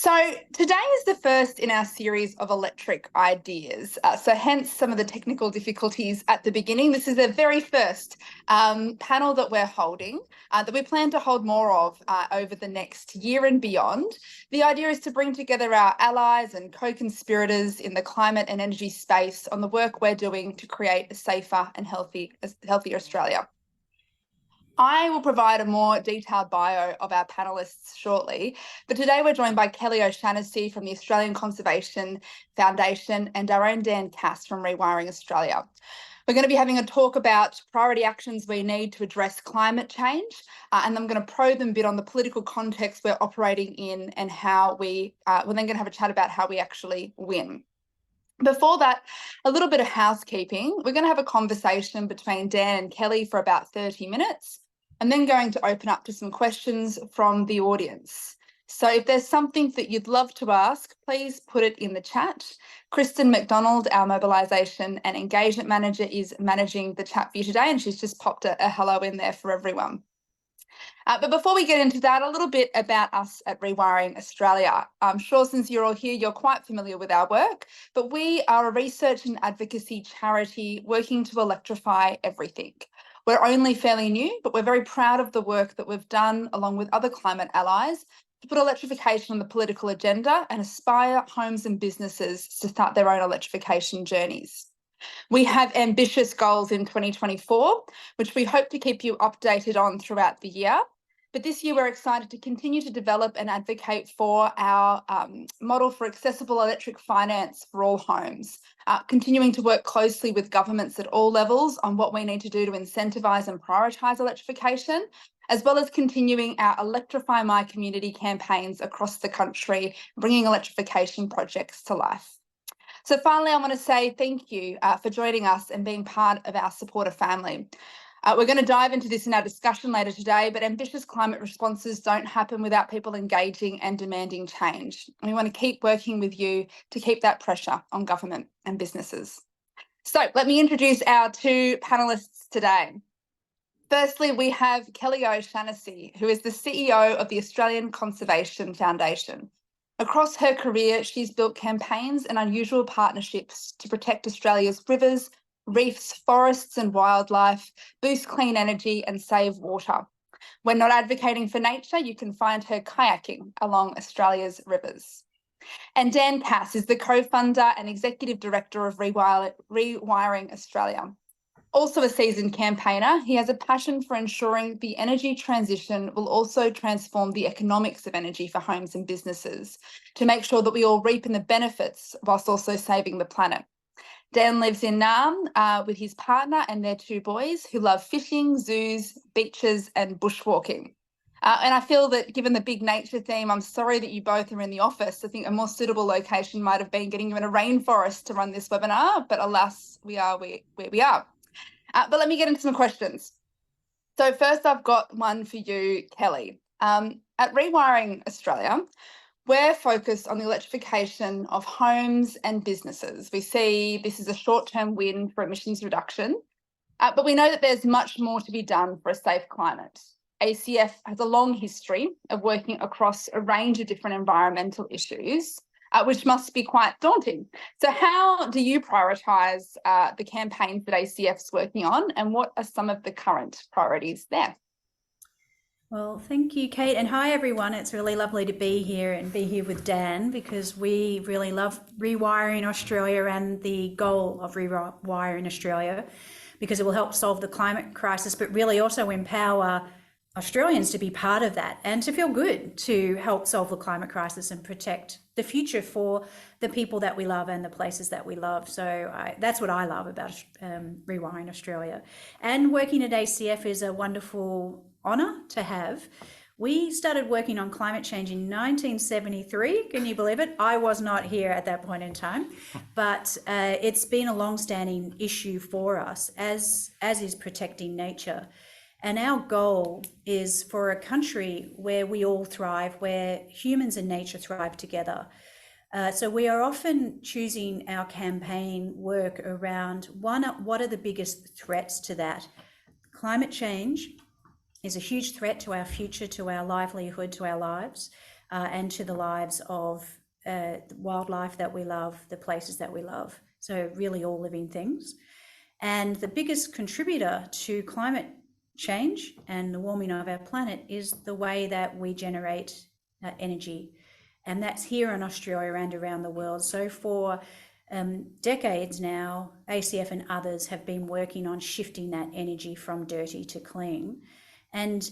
So today is the first in our series of electric ideas. So hence some of the technical difficulties at the beginning. This is the very first panel that we're holding, that we plan to hold more of over the next year and beyond. The idea is to bring together our allies and co-conspirators in the climate and energy space on the work we're doing to create a safer and healthier Australia. I will provide a more detailed bio of our panellists shortly, but today we're joined by Kelly O'Shannessy from the Australian Conservation Foundation and our own Dan Cass from Rewiring Australia. We're going to be having a talk about priority actions we need to address climate change, and I'm going to probe a bit on the political context we're operating in and how we're then going to have a chat about how we actually win. Before that, a little bit of housekeeping. We're going to have a conversation between Dan and Kelly for about 30 minutes. And then going to open up to some questions from the audience. So if there's something that you'd love to ask, please put it in the chat. Kristen McDonald, our mobilisation and engagement manager, is managing the chat for you today, and she's just popped a hello in there for everyone. But before we get into that, a little bit about us at Rewiring Australia. I'm sure since you're all here, you're quite familiar with our work, but we are a research and advocacy charity working to electrify everything. We're only fairly new, but we're very proud of the work that we've done along with other climate allies to put electrification on the political agenda and aspire homes and businesses to start their own electrification journeys. We have ambitious goals in 2024, which we hope to keep you updated on throughout the year. But this year, we're excited to continue to develop and advocate for our model for accessible electric finance for all homes, continuing to work closely with governments at all levels on what we need to do to incentivise and prioritise electrification, as well as continuing our Electrify My Community campaigns across the country, bringing electrification projects to life. So finally, I want to say thank you for joining us and being part of our supporter family. We're going to dive into this in our discussion later today, but ambitious climate responses don't happen without people engaging and demanding change. We want to keep working with you to keep that pressure on government and businesses. So let me introduce our two panellists today. Firstly, we have Kelly O'Shannessy, who is the CEO of the Australian Conservation Foundation. Across her career, she's built campaigns and unusual partnerships to protect Australia's rivers, reefs, forests and wildlife, boost clean energy and save water. When not advocating for nature, you can find her kayaking along Australia's rivers. And Dan Cass is the co-funder and executive director of Rewiring Australia. Also a seasoned campaigner, he has a passion for ensuring the energy transition will also transform the economics of energy for homes and businesses to make sure that we all reap in the benefits whilst also saving the planet. Dan lives in Naarm with his partner and their two boys who love fishing, zoos, beaches and bushwalking. And I feel that given the big nature theme, I'm sorry that you both are in the office. I think a more suitable location might have been getting you in a rainforest to run this webinar, but alas, we are where we are. But let me get into some questions. So first I've got one for you, Kelly. At Rewiring Australia, we're focused on the electrification of homes and businesses. We see this is a short-term win for emissions reduction, but we know that there's much more to be done for a safe climate. ACF has a long history of working across a range of different environmental issues, which must be quite daunting. So how do you prioritise the campaigns that ACF's working on, and what are some of the current priorities there? Well, thank you, Kate, and hi everyone. It's really lovely to be here and be here with Dan, because we really love Rewiring Australia and the goal of Rewiring Australia, because it will help solve the climate crisis, but really also empower Australians to be part of that and to feel good to help solve the climate crisis and protect the future for the people that we love and the places that we love. So that's what I love about Rewiring Australia. And working at ACF is a wonderful honour to have. We started working on climate change in 1973. Can you believe it? I was not here at that point in time, but it's been a long-standing issue for us, as is protecting nature. And our goal is for a country where we all thrive, where humans and nature thrive together. So we are often choosing our campaign work around what are the biggest threats to that? Climate change is a huge threat to our future, to our livelihood, to our lives. and to the lives of the wildlife that we love, the places that we love. So really all living things. And the biggest contributor to climate change and the warming of our planet is the way that we generate energy. And that's here in Australia and around the world. So for decades now, ACF and others have been working on shifting that energy from dirty to clean. And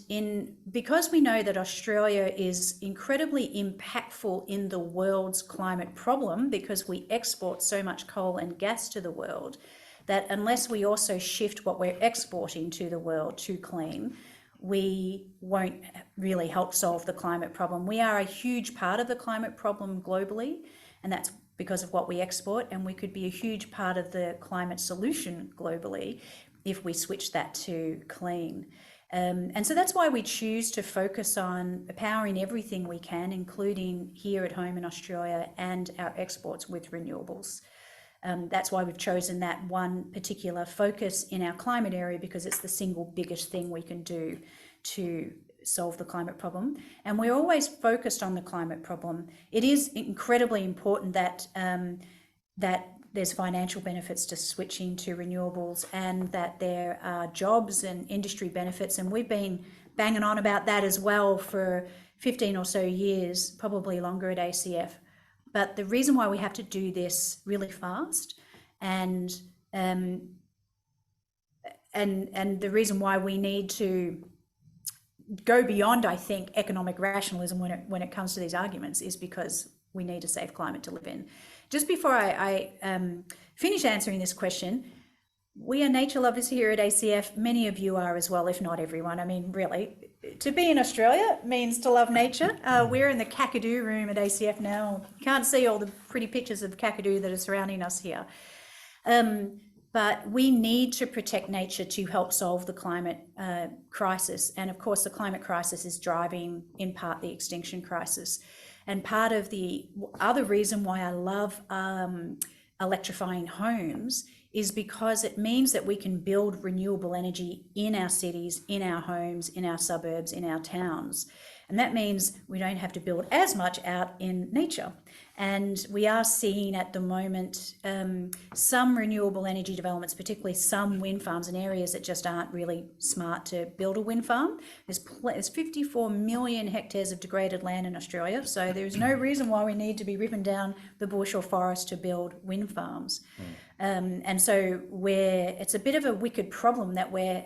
because we know that Australia is incredibly impactful in the world's climate problem, because we export so much coal and gas to the world, that unless we also shift what we're exporting to the world to clean, we won't really help solve the climate problem. We are a huge part of the climate problem globally, and that's because of what we export, and we could be a huge part of the climate solution globally if we switch that to clean. And so that's why we choose to focus on powering everything we can, including here at home in Australia, and our exports with renewables. That's why we've chosen that one particular focus in our climate area, because it's the single biggest thing we can do to solve the climate problem. And we're always focused on the climate problem. It is incredibly important that there's financial benefits to switching to renewables, and that there are jobs and industry benefits. And we've been banging on about that as well for 15 or so years, probably longer at ACF. But the reason why we have to do this really fast, and the reason why we need to go beyond, I think, economic rationalism when it comes to these arguments, is because we need a safe climate to live in. Just before I finish answering this question, we are nature lovers here at ACF. Many of you are as well, if not everyone. I mean, really, to be in Australia means to love nature. We're in the Kakadu room at ACF now. You can't see all the pretty pictures of Kakadu that are surrounding us here. But we need to protect nature to help solve the climate crisis. And of course, the climate crisis is driving, in part, the extinction crisis. And part of the other reason why I love electrifying homes is because it means that we can build renewable energy in our cities, in our homes, in our suburbs, in our towns. And that means we don't have to build as much out in nature. And we are seeing at the moment some renewable energy developments, particularly some wind farms in areas that just aren't really smart to build a wind farm. There's 54 million hectares of degraded land in Australia, so there's no reason why we need to be ripping down the bush or forest to build wind farms. And so it's a bit of a wicked problem that we're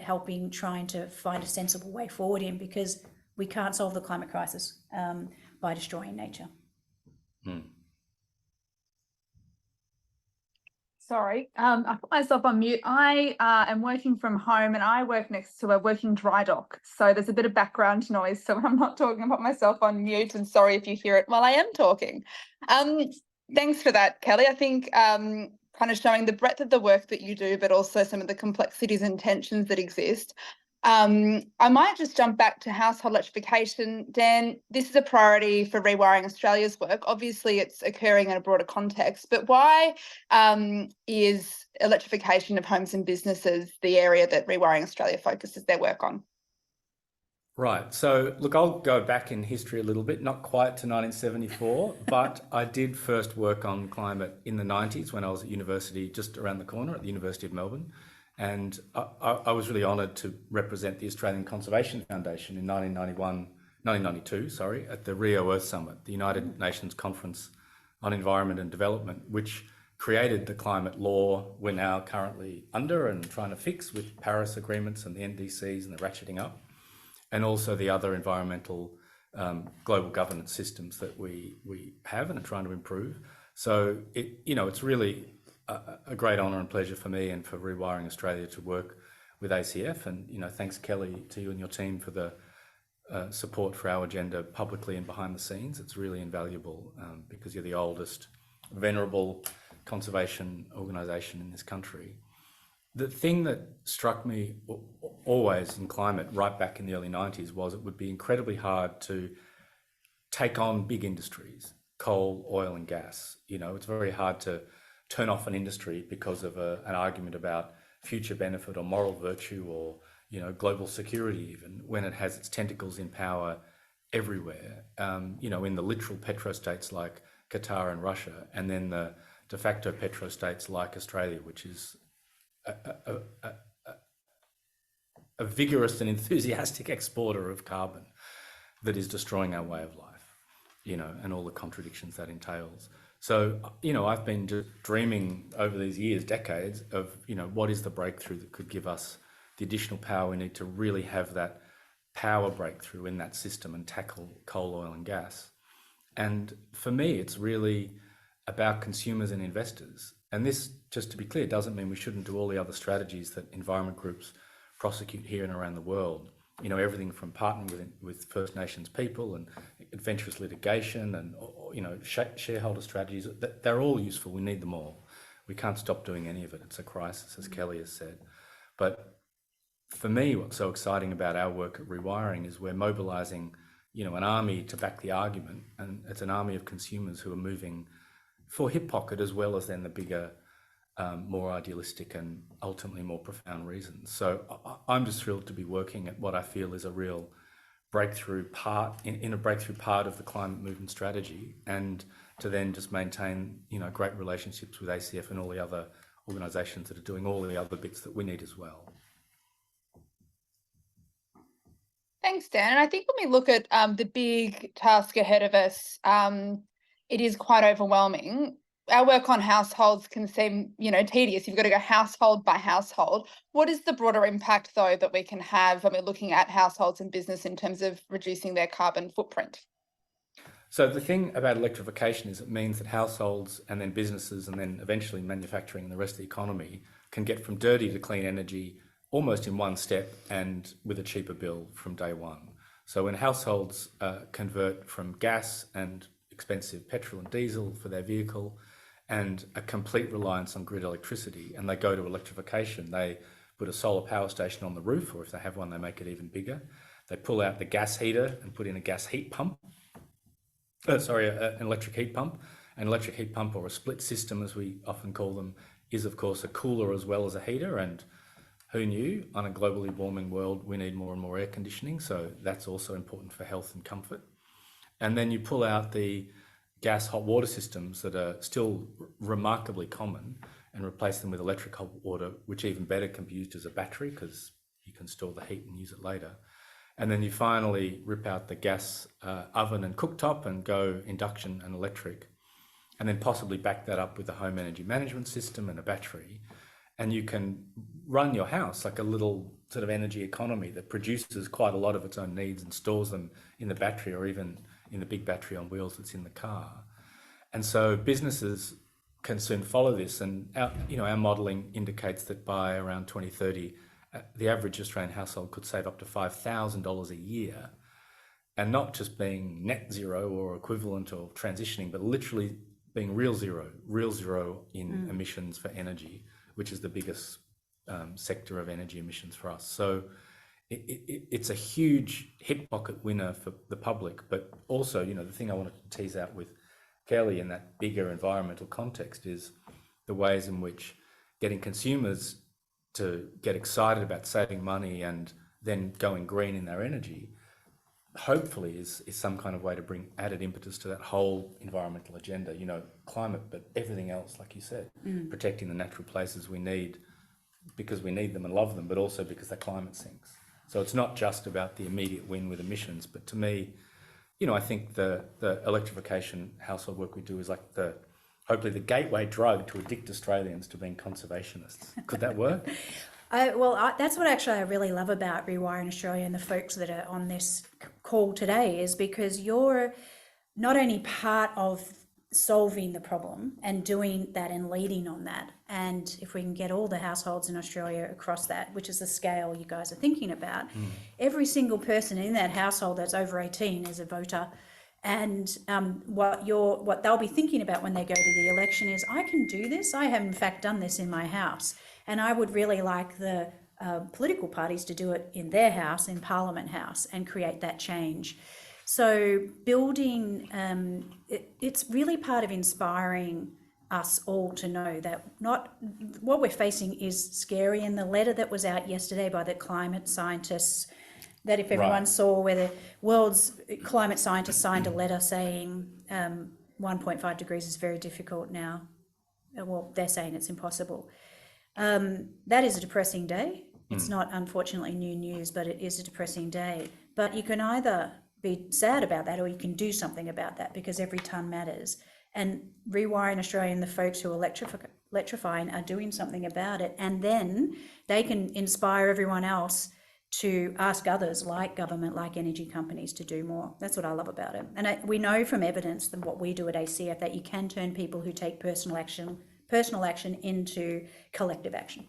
trying to find a sensible way forward in, because we can't solve the climate crisis by destroying nature. Sorry, I put myself on mute. I am working from home, and I work next to a working dry dock. So there's a bit of background noise. So when I'm not talking, I put myself on mute, and sorry if you hear it while I am talking. Thanks for that, Kelly. I think kind of showing the breadth of the work that you do, but also some of the complexities and tensions that exist. I might just jump back to household electrification. Dan, this is a priority for Rewiring Australia's work. Obviously, it's occurring in a broader context, but why is electrification of homes and businesses the area that Rewiring Australia focuses their work on? Right. So, look, I'll go back in history a little bit, not quite to 1974, but I did first work on climate in the 90s when I was at university just around the corner at the University of Melbourne. And I was really honoured to represent the Australian Conservation Foundation in 1992, at the Rio Earth Summit, the United Nations Conference on Environment and Development, which created the climate law we're now currently under and trying to fix with Paris agreements and the NDCs and the ratcheting up, and also the other environmental global governance systems that we have and are trying to improve. So it's really a great honour and pleasure for me and for Rewiring Australia to work with ACF, and thanks, Kelly, to you and your team for the support for our agenda publicly and behind the scenes. It's really invaluable because you're the oldest venerable conservation organisation in this country. The thing that struck me always in climate right back in the early 90s was it would be incredibly hard to take on big industries, coal, oil and gas. It's very hard to turn off an industry because of an argument about future benefit or moral virtue or global security, even when it has its tentacles in power everywhere, in the literal petrostates like Qatar and Russia, and then the de facto petrostates like Australia, which is a vigorous and enthusiastic exporter of carbon that is destroying our way of life, and all the contradictions that entails. So, I've been just dreaming over these years, decades, of, what is the breakthrough that could give us the additional power we need to really have that power breakthrough in that system and tackle coal, oil and gas. And for me, it's really about consumers and investors. And this, just to be clear, doesn't mean we shouldn't do all the other strategies that environment groups prosecute here and around the world. Everything from partnering with First Nations people and adventurous litigation and, shareholder strategies, they're all useful. We need them all. We can't stop doing any of it. It's a crisis, as Kelly has said. But for me, what's so exciting about our work at Rewiring is we're mobilising, an army to back the argument, and it's an army of consumers who are moving for hip pocket as well as then the bigger, more idealistic and ultimately more profound reasons. So I'm just thrilled to be working at what I feel is a real breakthrough part in a breakthrough part of the climate movement strategy, and to then just maintain, great relationships with ACF and all the other organisations that are doing all the other bits that we need as well. Thanks, Dan. And I think when we look at the big task ahead of us, it is quite overwhelming. Our work on households can seem, tedious. You've got to go household by household. What is the broader impact, though, that we can have when we're looking at households and business in terms of reducing their carbon footprint? So the thing about electrification is it means that households and then businesses and then eventually manufacturing and the rest of the economy can get from dirty to clean energy almost in one step and with a cheaper bill from day one. So when households convert from gas and expensive petrol and diesel for their vehicle and a complete reliance on grid electricity, and they go to electrification, they put a solar power station on the roof, or if they have one, they make it even bigger. They pull out the gas heater and put in a gas heat pump. An electric heat pump. An electric heat pump, or a split system as we often call them, is of course a cooler as well as a heater, and who knew, on a globally warming world, we need more and more air conditioning, so that's also important for health and comfort. And then you pull out the gas hot water systems that are still remarkably common and replace them with electric hot water, which even better can be used as a battery because you can store the heat and use it later. And then you finally rip out the gas oven and cooktop and go induction and electric, and then possibly back that up with a home energy management system and a battery. And you can run your house like a little sort of energy economy that produces quite a lot of its own needs and stores them in the battery or even in the big battery on wheels that's in the car. And so businesses can soon follow this. And our modelling indicates that by around 2030, the average Australian household could save up to $5,000 a year, and not just being net zero or equivalent or transitioning, but literally being real zero in emissions for energy, which is the biggest sector of energy emissions for us. So it's a huge hip pocket winner for the public, but also, the thing I wanted to tease out with Kelly in that bigger environmental context is the ways in which getting consumers to get excited about saving money and then going green in their energy, hopefully is some kind of way to bring added impetus to that whole environmental agenda, climate, but everything else, like you said, protecting the natural places we need because we need them and love them, but also because the climate sinks. So it's not just about the immediate win with emissions, but to me, I think the electrification household work we do is like hopefully the gateway drug to addict Australians to being conservationists. Could that work? That's what actually I really love about Rewiring Australia and the folks that are on this call today, is because you're not only part of solving the problem and doing that and leading on that, and if we can get all the households in Australia across that, which is the scale you guys are thinking about, every single person in that household that's over 18 is a voter. And what they'll be thinking about when they go to the election is, I can do this. I have in fact done this in my house, and I would really like the political parties to do it in their house, in Parliament House, and create that change. So building, it's really part of inspiring us all to know that not what we're facing is scary. And the letter that was out yesterday by the climate scientists That if everyone Right. saw where the world's climate scientists signed a letter saying 1.5 degrees is very difficult now. Well, they're saying it's impossible. That is a depressing day. It's not, unfortunately, new news, but it is a depressing day. But you can either be sad about that or you can do something about that, because every tonne matters. And Rewiring Australia and the folks who are electrifying are doing something about it. And then they can inspire everyone else to ask others, like government, like energy companies, to do more. That's what I love about it. And we know from evidence that what we do at ACF that you can turn people who take personal action into collective action.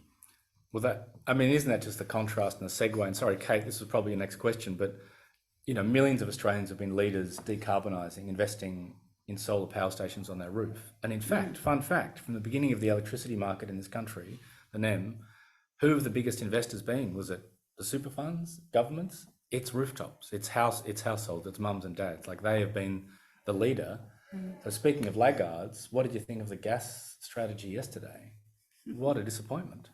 Well, isn't that just the contrast and the segue? And sorry, Kate, this was probably your next question, but millions of Australians have been leaders decarbonising, investing in solar power stations on their roof. And in fact, fun fact, from the beginning of the electricity market in this country, the NEM, who have the biggest investors been? Was it the super funds, governments? It's rooftops, it's households, it's mums and dads. Like, they have been the leader. So speaking of laggards, what did you think of the gas strategy yesterday? What a disappointment.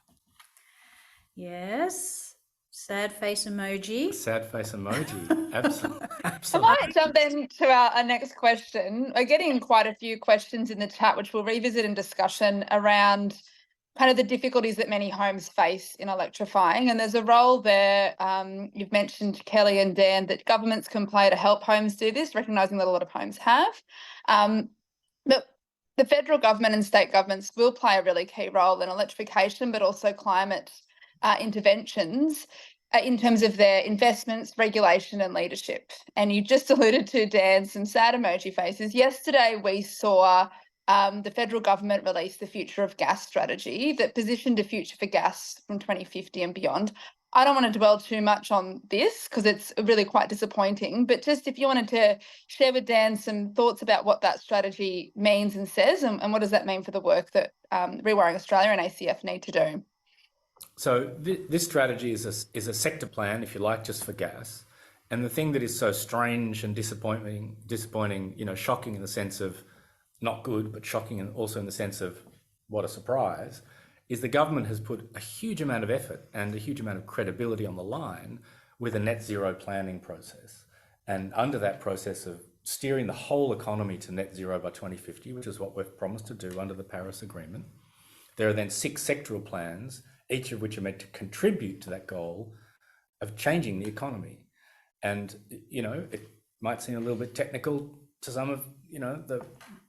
Yes. Sad face emoji. Sad face emoji. Absolutely. I might jump into our next question. We're getting quite a few questions in the chat, which we'll revisit in discussion around kind of the difficulties that many homes face in electrifying. And there's a role there, you've mentioned, Kelly and Dan, that governments can play to help homes do this, recognising that a lot of homes have. But the federal government and state governments will play a really key role in electrification, but also climate interventions in terms of their investments, regulation and leadership. And you just alluded to, Dan, some sad emoji faces. Yesterday we saw the federal government release the Future of Gas strategy that positioned a future for gas from 2050 and beyond. I don't want to dwell too much on this because it's really quite disappointing, but just if you wanted to share with Dan some thoughts about what that strategy means and says, and what does that mean for the work that Rewiring Australia and ACF need to do? So this strategy is a sector plan, if you like, just for gas. And the thing that is so strange and disappointing, shocking in the sense of not good, but shocking and also in the sense of what a surprise, is the government has put a huge amount of effort and a huge amount of credibility on the line with a net zero planning process. And under that process of steering the whole economy to net zero by 2050, which is what we've promised to do under the Paris Agreement, there are then 6 sectoral plans, each of which are meant to contribute to that goal of changing the economy. And, it might seem a little bit technical to some of, the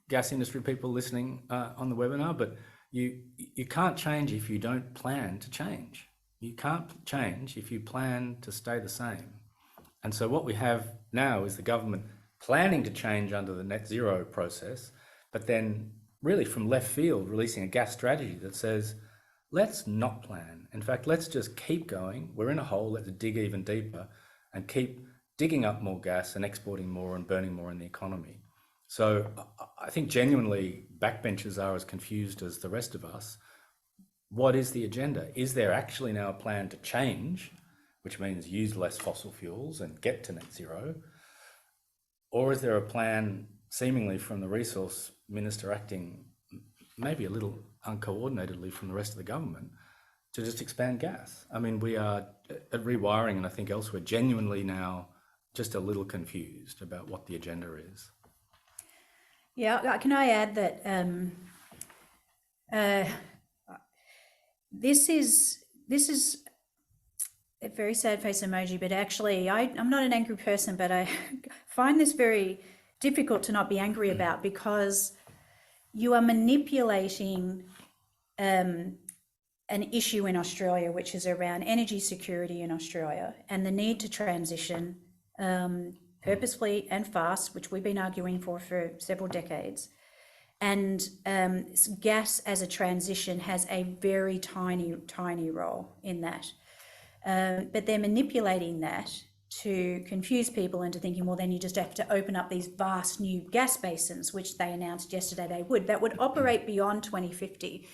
gas industry people listening on the webinar, but you can't change if you don't plan to change. You can't change if you plan to stay the same. And so what we have now is the government planning to change under the net zero process, but then really from left field releasing a gas strategy that says, let's not plan. In fact, let's just keep going. We're in a hole, let's dig even deeper and keep digging up more gas and exporting more and burning more in the economy. So I think genuinely backbenchers are as confused as the rest of us. What is the agenda? Is there actually now a plan to change, which means use less fossil fuels and get to net zero? Or is there a plan seemingly from the resource minister acting maybe a little uncoordinatedly from the rest of the government to just expand gas? I mean, we are at Rewiring and I think elsewhere genuinely now just a little confused about what the agenda is. Yeah, can I add that this is a very sad face emoji, but actually I'm not an angry person, but I find this very difficult to not be angry about, because you are manipulating an issue in Australia, which is around energy security in Australia and the need to transition purposefully and fast, which we've been arguing for several decades. And gas as a transition has a very tiny role in that. But they're manipulating that to confuse people into thinking, well, then you just have to open up these vast new gas basins, which they announced yesterday that would operate beyond 2050,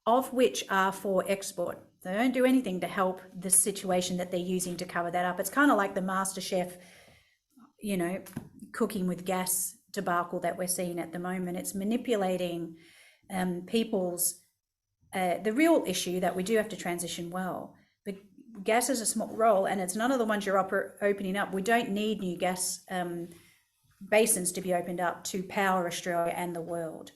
of which are for export. They don't do anything to help the situation that they're using to cover that up. It's kind of like the MasterChef, cooking with gas debacle that we're seeing at the moment. It's manipulating people's, the real issue that we do have to transition well, but gas is a small role, and it's none of the ones you're opening up. We don't need new gas basins to be opened up to power Australia and the world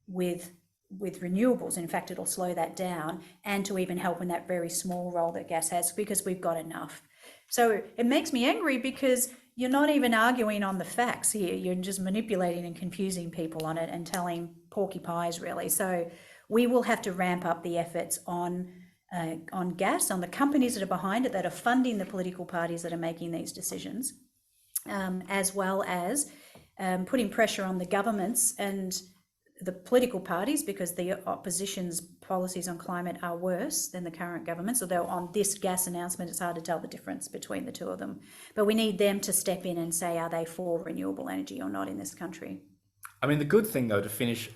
with renewables. In fact, it'll slow that down, and to even help in that very small role that gas has, because we've got enough. So it makes me angry because you're not even arguing on the facts here. You're just manipulating and confusing people on it and telling porcupines, really. So we will have to ramp up the efforts on gas, on the companies that are behind it, that are funding the political parties that are making these decisions, as well as putting pressure on the governments and the political parties, because the opposition's policies on climate are worse than the current government's, although on this gas announcement it's hard to tell the difference between the two of them. But we need them to step in and say, are they for renewable energy or not in this country? I mean, the good thing, though, to finish,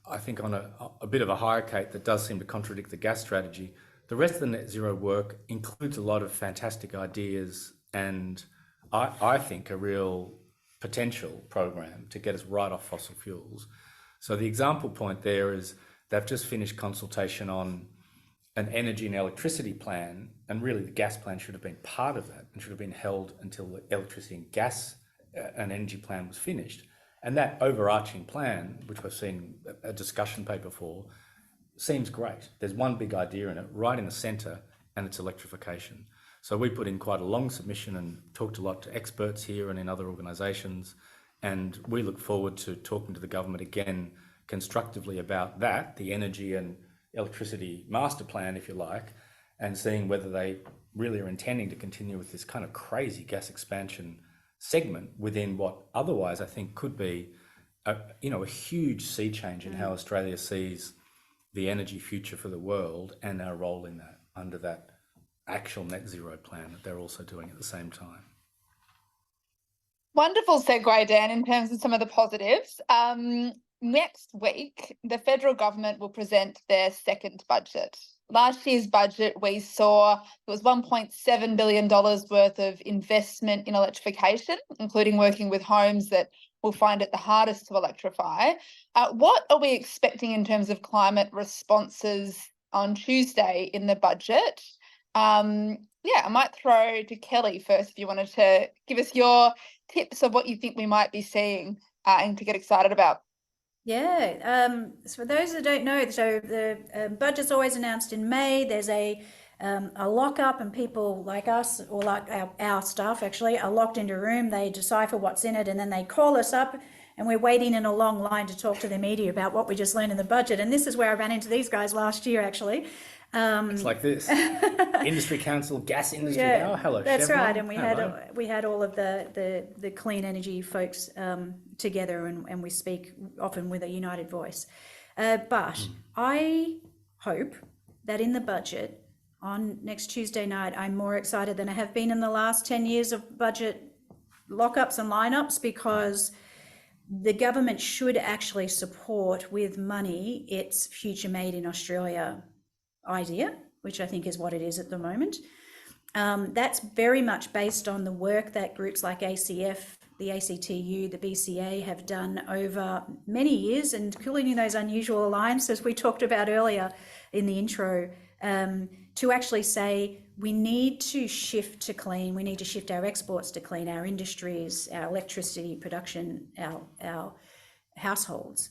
I think on a bit of a higher, Kate, that does seem to contradict the gas strategy, the rest of the net zero work includes a lot of fantastic ideas and I think a real potential program to get us right off fossil fuels. So the example point there is they've just finished consultation on an energy and electricity plan, and really the gas plan should have been part of that and should have been held until the electricity and gas and energy plan was finished. And that overarching plan, which we've seen a discussion paper for, seems great. There's one big idea in it, right in the centre, and it's electrification. So we put in quite a long submission and talked a lot to experts here and in other organisations. And we look forward to talking to the government again constructively about that, the energy and electricity master plan, if you like, and seeing whether they really are intending to continue with this kind of crazy gas expansion segment within what otherwise I think could be a huge sea change in how Australia sees the energy future for the world and our role in that under that actual net zero plan that they're also doing at the same time. Wonderful segue, Dan, in terms of some of the positives. Next week, the federal government will present their second budget. Last year's budget, we saw it was $1.7 billion worth of investment in electrification, including working with homes that will find it the hardest to electrify. What are we expecting in terms of climate responses on Tuesday in the budget? I might throw to Kelly first if you wanted to give us your tips of what you think we might be seeing and to get excited about. Yeah, so for those that don't know, so the budget's always announced in May. There's a lockup, and people like us, or like our staff actually, are locked into a room. They decipher what's in it, and then they call us up, and we're waiting in a long line to talk to the media about what we just learned in the budget. And this is where I ran into these guys last year, actually. It's like this. Industry Council, gas industry. Yeah, Oh, hello, that's Chevron. right. And we had all of the clean energy folks together, and we speak often with a united voice. But I hope that in the budget on next Tuesday night, I'm more excited than I have been in the last 10 years of budget lockups and lineups, because the government should actually support with money its Future Made in Australia idea, which I think is what it is at the moment. That's very much based on the work that groups like ACF, the ACTU, the BCA have done over many years, and including those unusual alliances we talked about earlier in the intro, to actually say we need to shift to clean, we need to shift our exports to clean, our industries, our electricity production, our households.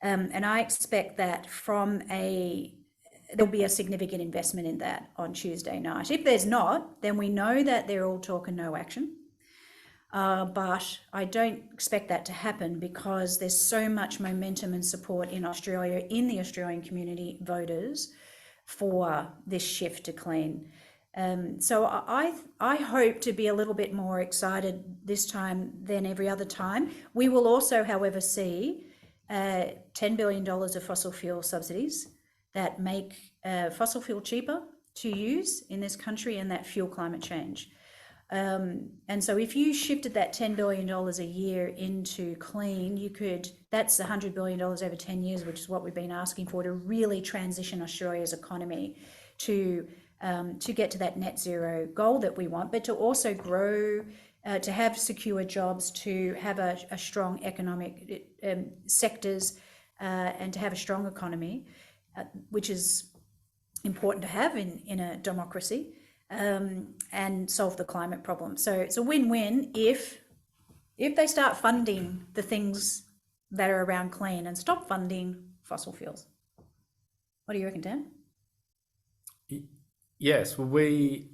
And I expect that there'll be a significant investment in that on Tuesday night. If there's not, then we know that they're all talk and no action. But I don't expect that to happen, because there's so much momentum and support in Australia, in the Australian community, voters, for this shift to clean. So I hope to be a little bit more excited this time than every other time. We will also, however, see $10 billion of fossil fuel subsidies that make fossil fuel cheaper to use in this country, and that fuel climate change. And so if you shifted that $10 billion a year into clean, that's $100 billion over 10 years, which is what we've been asking for, to really transition Australia's economy to get to that net zero goal that we want, but to also grow, to have secure jobs, to have a strong economic sectors, and to have a strong economy, which is important to have in a democracy. and solve the climate problem. So it's a win-win if they start funding the things that are around clean and stop funding fossil fuels. What do you reckon, Dan? Yes, well, we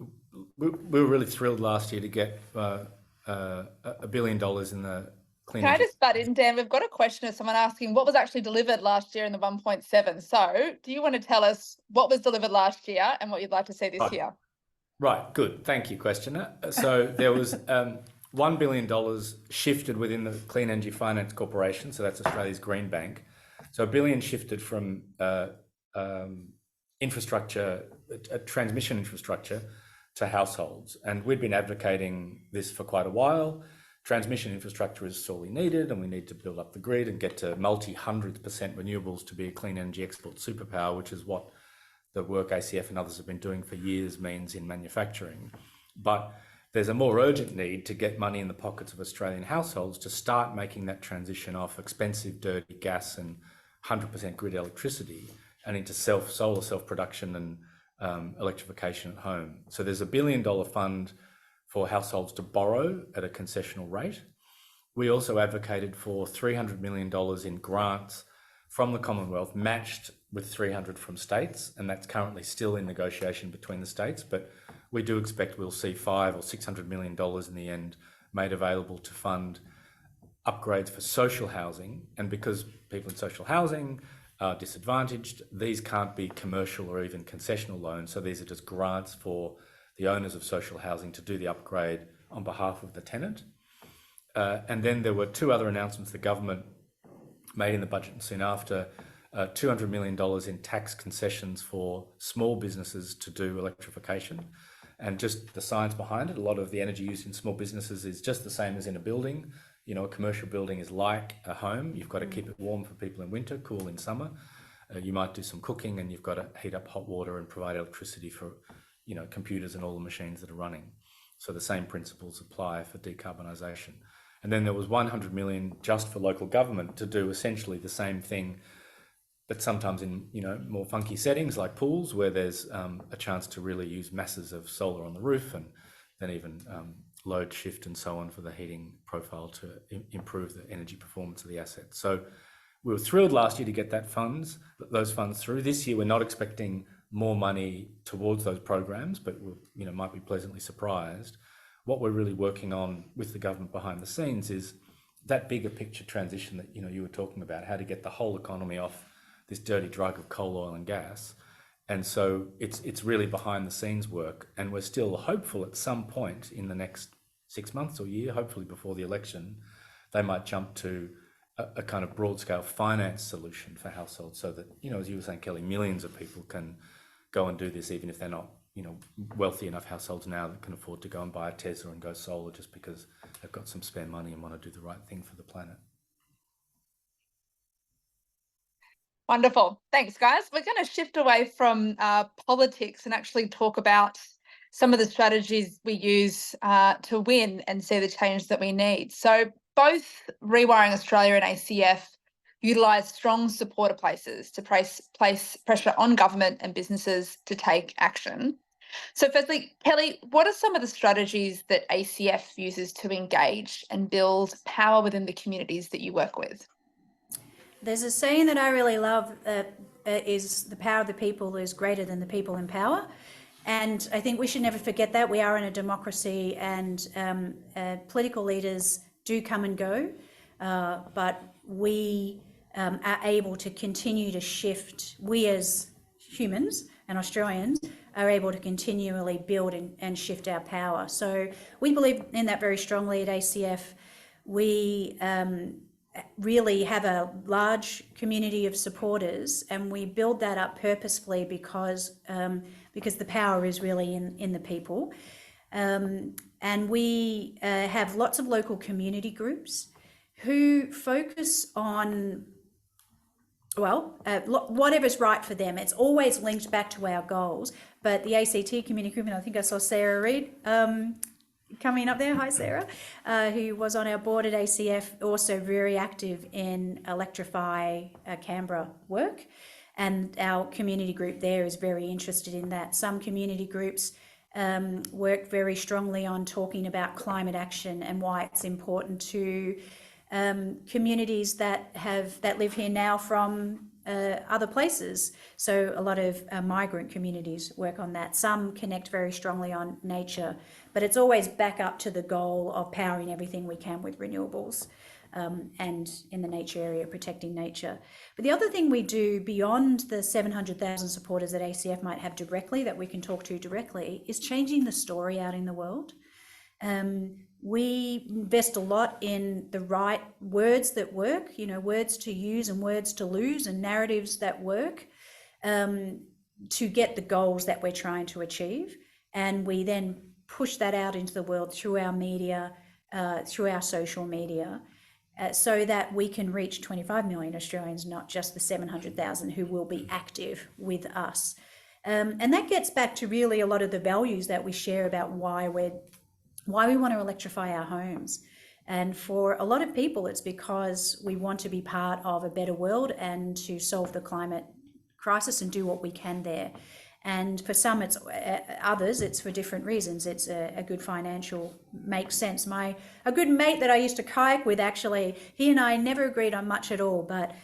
were really thrilled last year to get $1 billion in the clean Can I energy. just butt in, Dan? We've got a question of someone asking what was actually delivered last year in the 1.7. So do you want to tell us what was delivered last year and what you'd like to see this year? Right, good. Thank you, questioner. So there was $1 billion shifted within the Clean Energy Finance Corporation, so that's Australia's green bank. So $1 billion shifted from infrastructure, transmission infrastructure, to households. And we've been advocating this for quite a while. Transmission infrastructure is sorely needed, and we need to build up the grid and get to multi-100% renewables to be a clean energy export superpower, which is what the work ACF and others have been doing for years means in manufacturing. But there's a more urgent need to get money in the pockets of Australian households to start making that transition off expensive, dirty gas and 100% grid electricity and into solar self-production and electrification at home. So there's $1 billion fund for households to borrow at a concessional rate. We also advocated for $300 million in grants from the Commonwealth, matched with 300 from states, and that's currently still in negotiation between the states, but we do expect we'll see $500 or $600 million in the end made available to fund upgrades for social housing. And because people in social housing are disadvantaged, these can't be commercial or even concessional loans, so these are just grants for the owners of social housing to do the upgrade on behalf of the tenant. And then there were two other announcements the government made in the budget and soon after, $200 million in tax concessions for small businesses to do electrification. And just the science behind it, a lot of the energy used in small businesses is just the same as in a building. You know, a commercial building is like a home. You've got to keep it warm for people in winter, cool in summer. You might do some cooking, and you've got to heat up hot water and provide electricity for, you know, computers and all the machines that are running. So the same principles apply for decarbonisation. And then there was 100 million just for local government to do essentially the same thing, but sometimes in, you know, more funky settings like pools, where there's a chance to really use masses of solar on the roof, and then even load shift and so on for the heating profile to improve the energy performance of the asset. So we were thrilled last year to get those funds through. This year we're not expecting more money towards those programs, but we, you know, might be pleasantly surprised. What we're really working on with the government behind the scenes is that bigger picture transition that, you know, you were talking about, how to get the whole economy off this dirty drug of coal, oil and gas. And so it's really behind the scenes work, and we're still hopeful at some point in the next 6 months or year, hopefully before the election, they might jump to a kind of broad scale finance solution for households, so that, you know, as you were saying, Kelly, millions of people can go and do this, even if they're not, you know, wealthy enough households now that can afford to go and buy a Tesla and go solar just because they've got some spare money and want to do the right thing for the planet. Wonderful. Thanks, guys. We're going to shift away from politics and actually talk about some of the strategies we use to win and see the change that we need. So both Rewiring Australia and ACF utilise strong supporter places to place pressure on government and businesses to take action. So firstly, Kelly, what are some of the strategies that ACF uses to engage and build power within the communities that you work with? There's a saying that I really love, is the power of the people is greater than the people in power. And I think we should never forget that. We are in a democracy, and political leaders do come and go, but we are able to continue to shift. We as humans and Australians are able to continually build and shift our power. So we believe in that very strongly at ACF. We really have a large community of supporters, and we build that up purposefully because the power is really in the people. And we have lots of local community groups who focus on, whatever's right for them. It's always linked back to our goals. But the ACT community group, and I think I saw Sarah Reid coming up there. Hi, Sarah, who was on our board at ACF, also very active in Electrify Canberra work. And our community group there is very interested in that. Some community groups worked very strongly on talking about climate action and why it's important to communities that live here now from other places. So a lot of migrant communities work on that. Some connect very strongly on nature, but it's always back up to the goal of powering everything we can with renewables. And in the nature area, protecting nature. But the other thing we do beyond the 700,000 supporters that ACF might have directly, that we can talk to directly, is changing the story out in the world. We invest a lot in the right words that work, words to use and words to lose, and narratives that work to get the goals that we're trying to achieve. And we then push that out into the world through our media, through our social media, so that we can reach 25 million Australians, not just the 700,000 who will be active with us. And that gets back to really a lot of the values that we share about why we want to electrify our homes. And for a lot of people, it's because we want to be part of a better world and to solve the climate crisis and do what we can there. And for some, others, it's for different reasons. It's a good financial, makes sense. A good mate that I used to kayak with, actually, he and I never agreed on much at all, but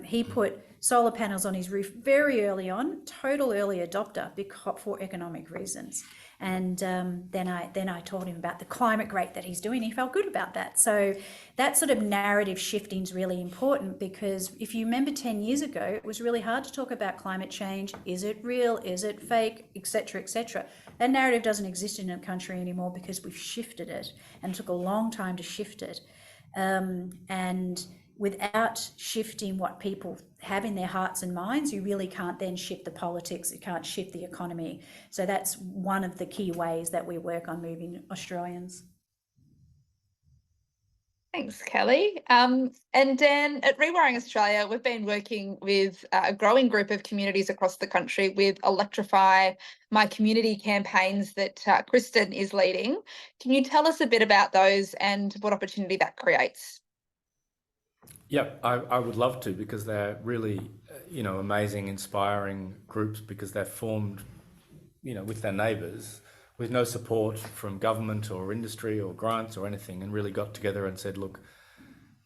he put solar panels on his roof very early on, total early adopter, for economic reasons. And then I told him about the climate great that he's doing. He felt good about that. So that sort of narrative shifting is really important, because if you remember 10 years ago, it was really hard to talk about climate change. Is it real? Is it fake? Etc. etc. That narrative doesn't exist in a country anymore because we've shifted it, and it took a long time to shift it. And without shifting what people have in their hearts and minds, you really can't then shift the politics, you can't shift the economy. So that's one of the key ways that we work on moving Australians. Thanks, Kelly. And Dan, at Rewiring Australia, we've been working with a growing group of communities across the country with Electrify My Community campaigns that Kristen is leading. Can you tell us a bit about those and what opportunity that creates? Yeah, I would love to, because they're really, amazing, inspiring groups, because they're formed, with their neighbours, with no support from government or industry or grants or anything, and really got together and said, look,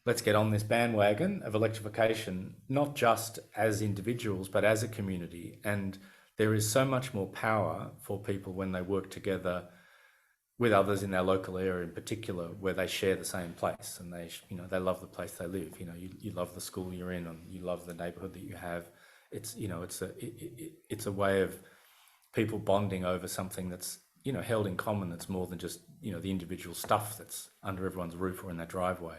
let's get on this bandwagon of electrification, not just as individuals, but as a community. And there is so much more power for people when they work together with others in their local area, in particular, where they share the same place, and they love the place they live. You love the school you're in, and you love the neighbourhood that you have. It's it's a way of people bonding over something that's held in common. That's more than just the individual stuff that's under everyone's roof or in their driveway.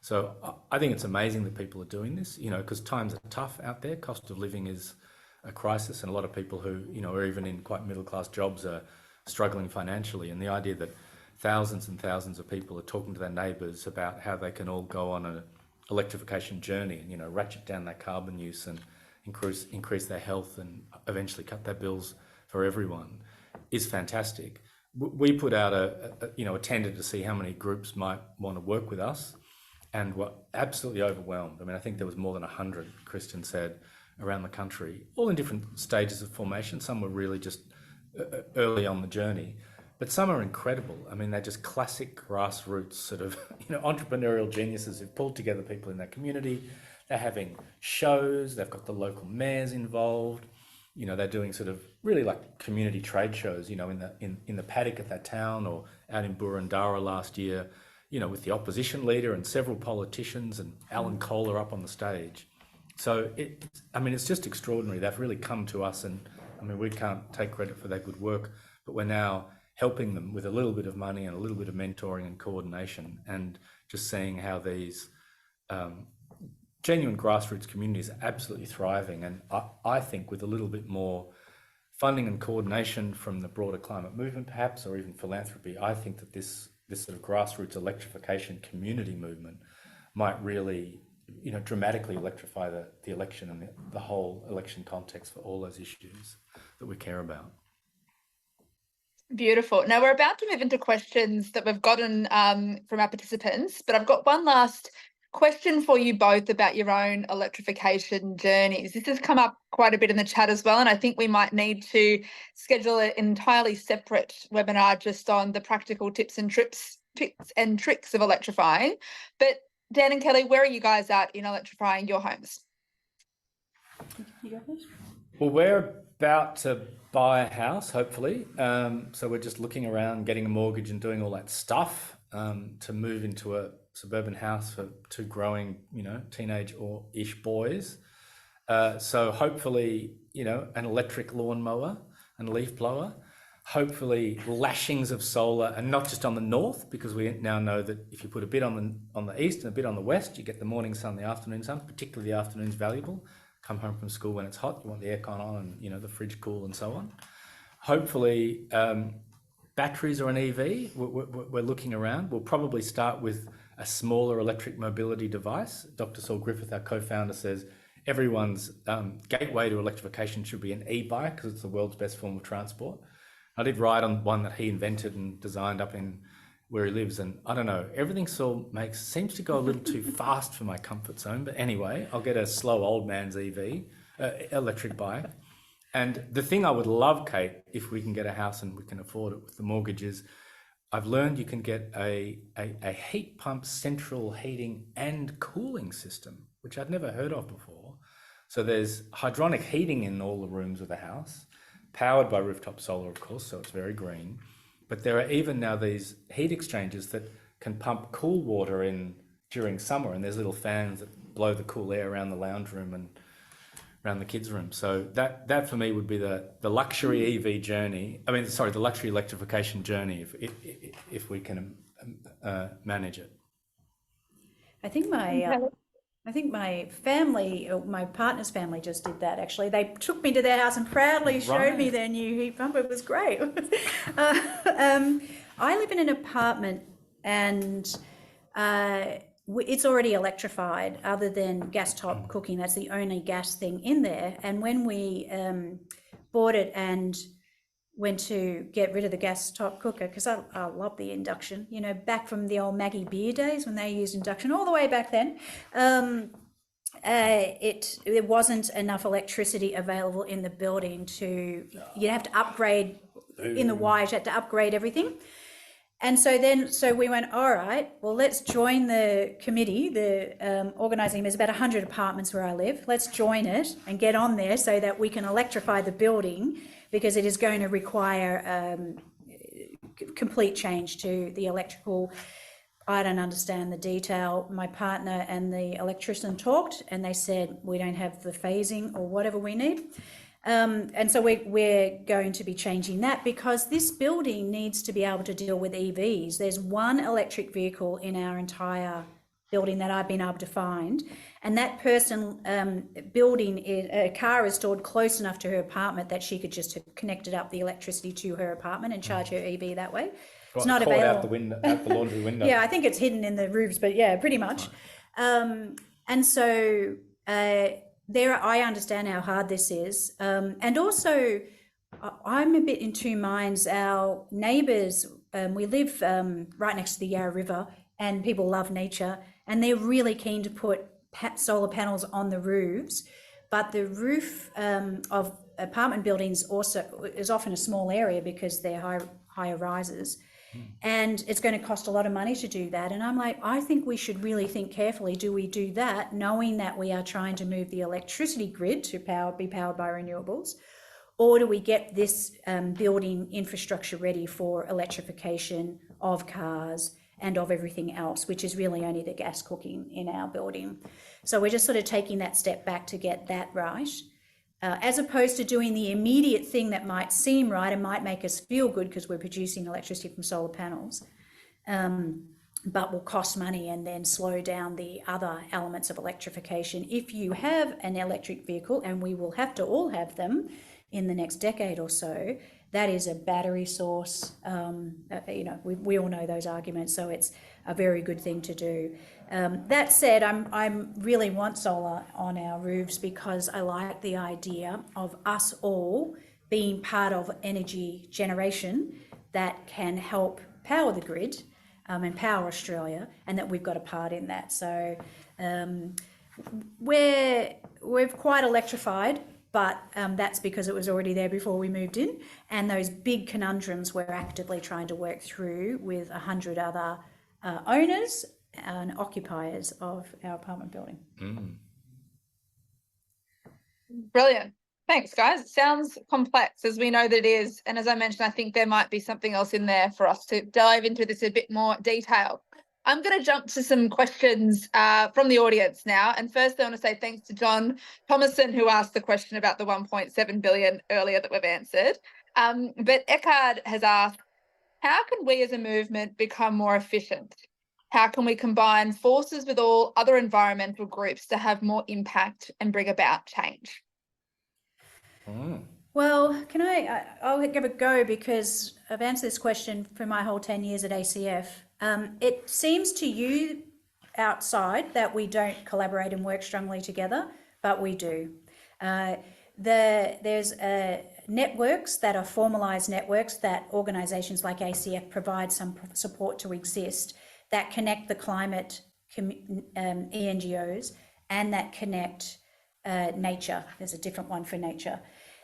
So I think it's amazing that people are doing this. Because times are tough out there. Cost of living is a crisis, and a lot of people who are even in quite middle class jobs are struggling financially. And the idea that thousands and thousands of people are talking to their neighbours about how they can all go on an electrification journey and ratchet down their carbon use and increase their health and eventually cut their bills for everyone is fantastic. We put out a tender to see how many groups might want to work with us, and were absolutely overwhelmed. I mean, I think there was more than 100, Kristen said, around the country, all in different stages of formation. Some were really just early on the journey, but some are incredible. I mean, they're just classic grassroots sort of entrepreneurial geniuses who've pulled together people in their community. They're having shows, they've got the local mayors involved, they're doing sort of really like community trade shows, in the paddock of that town, or out in Burundara last year, with the opposition leader and several politicians, and Alan Kohler up on the stage. So it's just extraordinary. They've really come to us, and we can't take credit for their good work, but we're now helping them with a little bit of money and a little bit of mentoring and coordination, and just seeing how these genuine grassroots communities are absolutely thriving. And I think with a little bit more funding and coordination from the broader climate movement, perhaps, or even philanthropy, I think that this sort of grassroots electrification community movement might really dramatically electrify the election and the whole election context for all those issues that we care about. Beautiful. Now we're about to move into questions that we've gotten from our participants, but I've got one last Question for you both about your own electrification journeys. This has come up quite a bit in the chat as well, and I think we might need to schedule an entirely separate webinar just on the practical tips and tricks of electrifying. But Dan and Kelly, where are you guys at in electrifying your homes? You go first. Well, we're about to buy a house, hopefully. So we're just looking around, getting a mortgage and doing all that stuff to move into a suburban house for two growing, teenage or ish boys. So hopefully, an electric lawnmower and leaf blower, hopefully lashings of solar, and not just on the north, because we now know that if you put a bit on the east and a bit on the west, you get the morning sun, the afternoon sun. Particularly the afternoon's valuable. Come home from school when it's hot, you want the aircon on and the fridge cool and so on. Hopefully batteries or an EV, we're looking around. We'll probably start with a smaller electric mobility device. Dr. Saul Griffith, our co-founder, says everyone's gateway to electrification should be an e-bike because it's the world's best form of transport. I did ride on one that he invented and designed up in where he lives, and I don't know, everything Saul makes seems to go a little too fast for my comfort zone. But anyway, I'll get a slow old man's electric bike. And the thing I would love, Kate, if we can get a house and we can afford it with the mortgages, I've learned you can get a heat pump central heating and cooling system, which I'd never heard of before. So there's hydronic heating in all the rooms of the house, powered by rooftop solar, of course, so it's very green. But there are even now these heat exchangers that can pump cool water in during summer, and there's little fans that blow the cool air around the lounge room and around the kids' room. So that for me would be the luxury EV journey. The luxury electrification journey if we can manage it. I think my family, or my partner's family, just did that. Actually, they took me to their house and proudly showed me their new heat pump. It was great. I live in an apartment, and it's already electrified other than gas top cooking. That's the only gas thing in there. And when we bought it and went to get rid of the gas top cooker, because I love the induction, back from the old Maggie Beer days when they used induction all the way back then, there wasn't enough electricity available in the building you'd have to upgrade in the wires, you had to upgrade everything. And so we went, all right, well, let's join the committee, the organising. There's about 100 apartments where I live. Let's join it and get on there so that we can electrify the building, because it is going to require complete change to the electrical. I don't understand the detail. My partner and the electrician talked, and they said, we don't have the phasing or whatever we need. And so we're going to be changing that, because this building needs to be able to deal with EVs. There's one electric vehicle in our entire building that I've been able to find, and that person building a car is stored close enough to her apartment that she could just have connected up the electricity to her apartment and charge her EV that way. It's not available out the window, out the laundry window. Yeah, I think it's hidden in the roofs, but yeah, pretty much. And so I understand how hard this is, and also I'm a bit in two minds. Our neighbours, we live right next to the Yarra River, and people love nature, and they're really keen to put solar panels on the roofs, but the roof of apartment buildings also is often a small area because they're higher rises. And it's going to cost a lot of money to do that. And I'm like, I think we should really think carefully. Do we do that knowing that we are trying to move the electricity grid to be powered by renewables? Or do we get this building infrastructure ready for electrification of cars and of everything else, which is really only the gas cooking in our building? So we're just sort of taking that step back to get that right. As opposed to doing the immediate thing that might seem right and might make us feel good because we're producing electricity from solar panels, but will cost money and then slow down the other elements of electrification. If you have an electric vehicle, and we will have to all have them in the next decade or so, that is a battery source. We all know those arguments, so it's a very good thing to do. That said, I'm really want solar on our roofs because I like the idea of us all being part of energy generation that can help power the grid. empower Australia, and that we've got a part in that. So we're quite electrified, but that's because it was already there before we moved in. And those big conundrums we're actively trying to work through with 100 other owners and occupiers of our apartment building. Brilliant. Thanks, guys. It sounds complex, as we know that it is. And as I mentioned, I think there might be something else in there for us to dive into this in a bit more detail. I'm going to jump to some questions from the audience now. And first, I want to say thanks to John Thomason, who asked the question about the 1.7 billion earlier that we've answered. But Eckhard has asked, how can we as a movement become more efficient? How can we combine forces with all other environmental groups to have more impact and bring about change? Well, I'll give it a go because I've answered this question for my whole 10 years at ACF. It seems to you outside that we don't collaborate and work strongly together, but we do. There's networks that are formalised networks that organisations like ACF provide some support to exist, that connect the climate ENGOs and that connect nature. There's a different one for nature.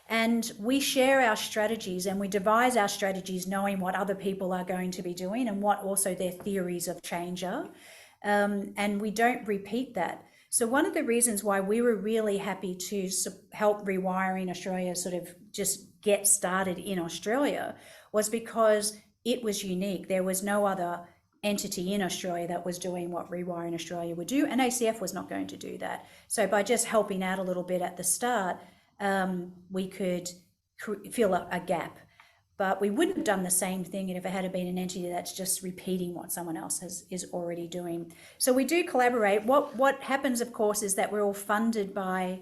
And we share our strategies and we devise our strategies knowing what other people are going to be doing and what also their theories of change are. And we don't repeat that. So one of the reasons why we were really happy to help Rewiring Australia sort of just get started in Australia was because it was unique. There was no other entity in Australia that was doing what Rewiring Australia would do, and ACF was not going to do that. So by just helping out a little bit at the start, we could fill a gap. But we wouldn't have done the same thing if it had been an entity that's just repeating what someone else is already doing. So we do collaborate. What happens, of course, is that we're all funded by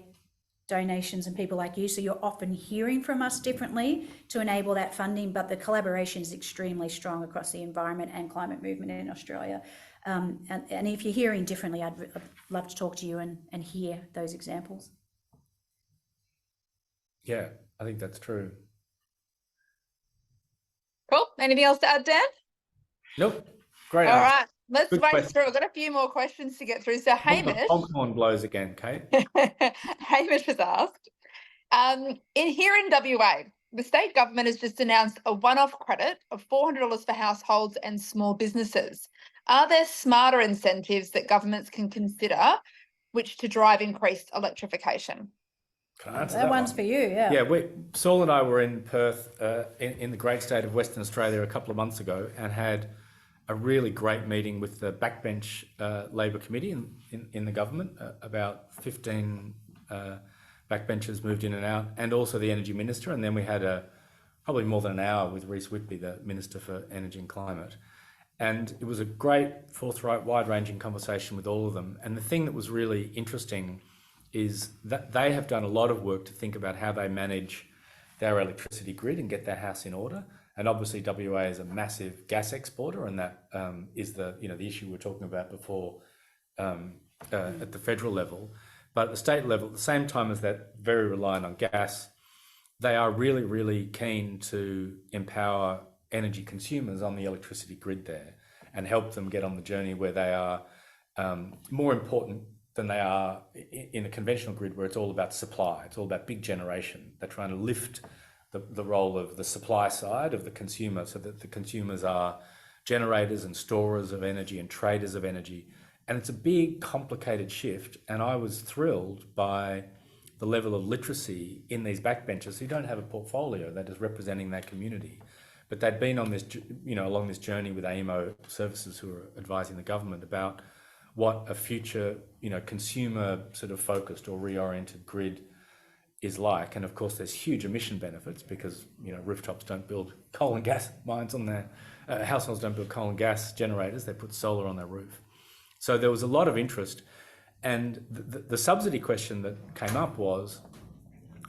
donations and people like you, so you're often hearing from us differently to enable that funding, but the collaboration is extremely strong across the environment and climate movement in Australia. And if you're hearing differently, I'd love to talk to you and hear those examples. Yeah, I think that's true. Cool. Anything else to add, Dan? Nope. Great. All right. Let's Good race question. through. We've got a few more questions to get through. So Hamish. Honk blows again, Kate. Hamish has asked, here in WA, the state government has just announced a one-off credit of $400 for households and small businesses. Are there smarter incentives that governments can consider which to drive increased electrification? Can I answer That one's for you, yeah. Yeah, Saul and I were in Perth in the great state of Western Australia a couple of months ago and had a really great meeting with the backbench Labor committee in the government. About 15 backbenchers moved in and out, and also the energy minister. And then we had probably more than an hour with Reece Whitby, the Minister for Energy and Climate. And it was a great, forthright, wide-ranging conversation with all of them. And the thing that was really interesting is that they have done a lot of work to think about how they manage their electricity grid and get their house in order. And obviously WA is a massive gas exporter, and that is the issue we were talking about before at the federal level. But at the state level, at the same time as that, very reliant on gas, they are really, really keen to empower energy consumers on the electricity grid there and help them get on the journey where they are more important than they are in a conventional grid where it's all about supply. It's all about big generation. They're trying to lift the role of the supply side of the consumer so that the consumers are generators and storers of energy and traders of energy. And it's a big, complicated shift. And I was thrilled by the level of literacy in these backbenchers who don't have a portfolio that is representing that community. But they'd been on this, along this journey with AEMO services who are advising the government about what a future, consumer sort of focused or reoriented grid is like. And of course, there's huge emission benefits because, rooftops don't build coal and gas mines on their, households don't build coal and gas generators, they put solar on their roof. So there was a lot of interest. And the subsidy question that came up was,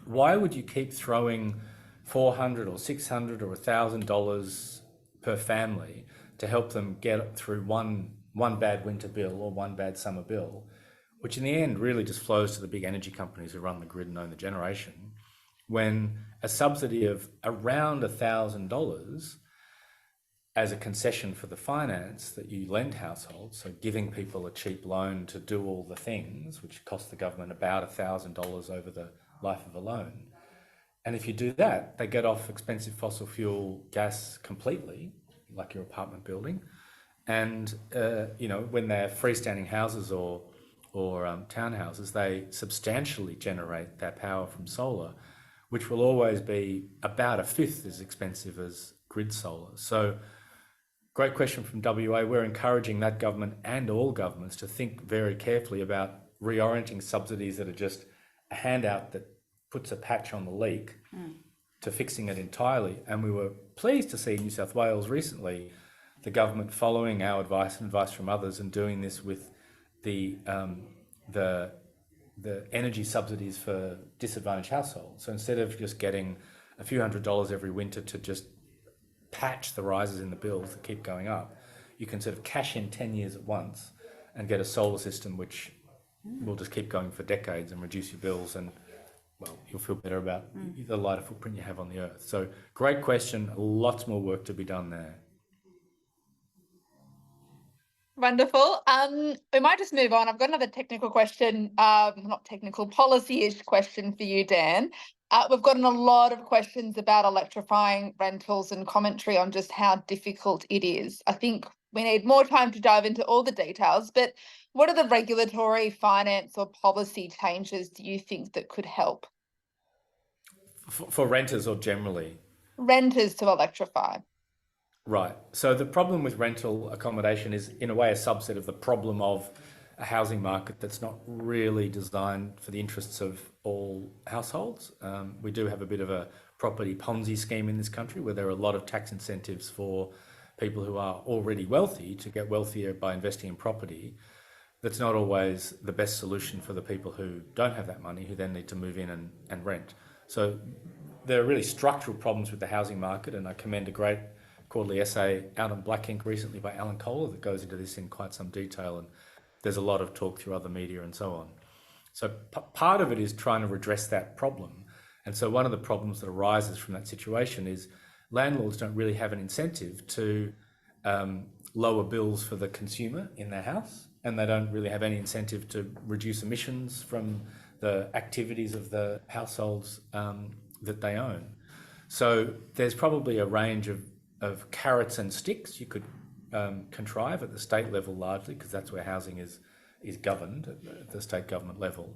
why would you keep throwing $400 or $600 or $1,000 per family to help them get through one bad winter bill or one bad summer bill, which in the end really just flows to the big energy companies who run the grid and own the generation, when a subsidy of around $1,000 as a concession for the finance that you lend households, so giving people a cheap loan to do all the things, which cost the government about $1,000 over the life of a loan. And if you do that, they get off expensive fossil fuel gas completely, like your apartment building. And, when they're freestanding houses or townhouses, they substantially generate their power from solar, which will always be about a fifth as expensive as grid solar. So great question from WA. We're encouraging that government and all governments to think very carefully about reorienting subsidies that are just a handout that puts a patch on the leak to fixing it entirely. And we were pleased to see in New South Wales recently the government following our advice and advice from others and doing this with the energy subsidies for disadvantaged households. So instead of just getting a few $100s every winter to just patch the rises in the bills that keep going up, you can sort of cash in 10 years at once and get a solar system which will just keep going for decades and reduce your bills, and well, you'll feel better about the lighter footprint you have on the earth. So great question, lots more work to be done there. Wonderful. We might just move on. I've got another technical question, not technical, policy-ish question for you, Dan. We've gotten a lot of questions about electrifying rentals and commentary on just how difficult it is. I think we need more time to dive into all the details, but what are the regulatory, finance or policy changes do you think that could help? For renters or generally? Renters to electrify. Right. So the problem with rental accommodation is in a way a subset of the problem of a housing market that's not really designed for the interests of all households. We do have a bit of a property Ponzi scheme in this country where there are a lot of tax incentives for people who are already wealthy to get wealthier by investing in property. That's not always the best solution for the people who don't have that money, who then need to move in and rent. So there are really structural problems with the housing market, and I commend a great quarterly essay out on Black Ink recently by Alan Kohler that goes into this in quite some detail, and there's a lot of talk through other media and so on. So part of it is trying to redress that problem. And so one of the problems that arises from that situation is landlords don't really have an incentive to lower bills for the consumer in their house, and they don't really have any incentive to reduce emissions from the activities of the households that they own. So there's probably a range of carrots and sticks you could contrive at the state level largely, because that's where housing is governed at the state government level,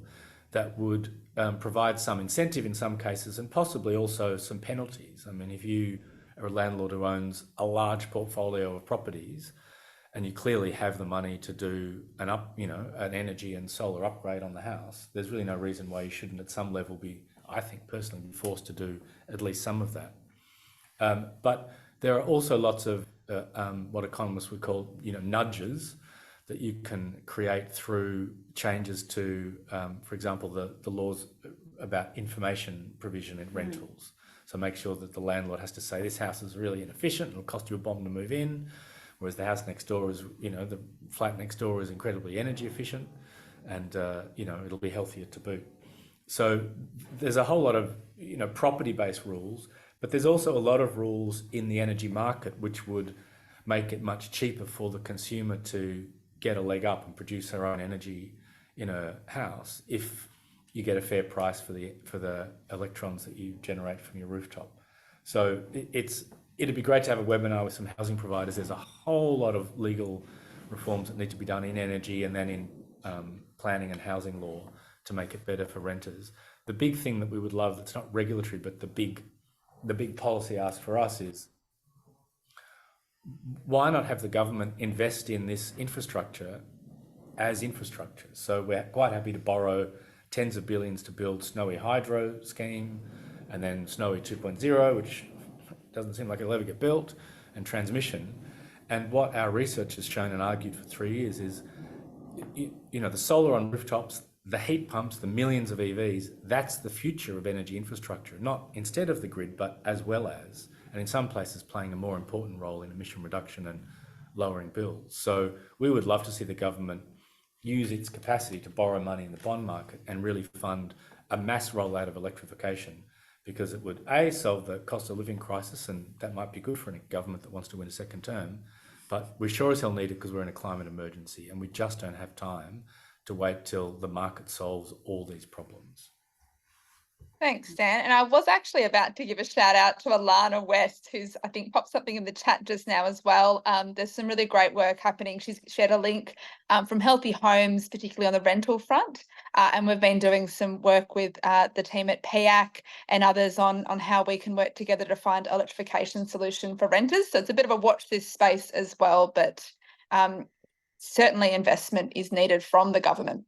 that would provide some incentive in some cases and possibly also some penalties. I mean, if you are a landlord who owns a large portfolio of properties and you clearly have the money to do an energy and solar upgrade on the house, there's really no reason why you shouldn't at some level be, I think personally, be forced to do at least some of that. But there are also lots of what economists would call, nudges that you can create through changes to, for example, the laws about information provision in rentals. So make sure that the landlord has to say this house is really inefficient, it'll cost you a bomb to move in, whereas the house next door is, the flat next door is incredibly energy efficient, and it'll be healthier to boot. So there's a whole lot of property-based rules. But there's also a lot of rules in the energy market which would make it much cheaper for the consumer to get a leg up and produce their own energy in a house if you get a fair price for the electrons that you generate from your rooftop. So it'd be great to have a webinar with some housing providers. There's a whole lot of legal reforms that need to be done in energy and then in planning and housing law to make it better for renters. The big thing that we would love that's not regulatory, but the big policy ask for us is, why not have the government invest in this infrastructure as infrastructure? So we're quite happy to borrow tens of billions to build Snowy Hydro scheme, and then Snowy 2.0, which doesn't seem like it'll ever get built, and transmission. And what our research has shown and argued for 3 years is, the solar on rooftops, the heat pumps, the millions of EVs, that's the future of energy infrastructure, not instead of the grid, but as well as, and in some places playing a more important role in emission reduction and lowering bills. So we would love to see the government use its capacity to borrow money in the bond market and really fund a mass rollout of electrification, because it would, A, solve the cost of living crisis, and that might be good for a government that wants to win a second term, but we sure as hell need it because we're in a climate emergency and we just don't have time to wait till the market solves all these problems. Thanks, Dan. And I was actually about to give a shout out to Alana West, who's, I think, popped something in the chat just now as well. There's some really great work happening. She's shared a link from Healthy Homes, particularly on the rental front. And we've been doing some work with the team at PIAC and others on how we can work together to find electrification solution for renters. So it's a bit of a watch this space as well, but certainly investment is needed from the government.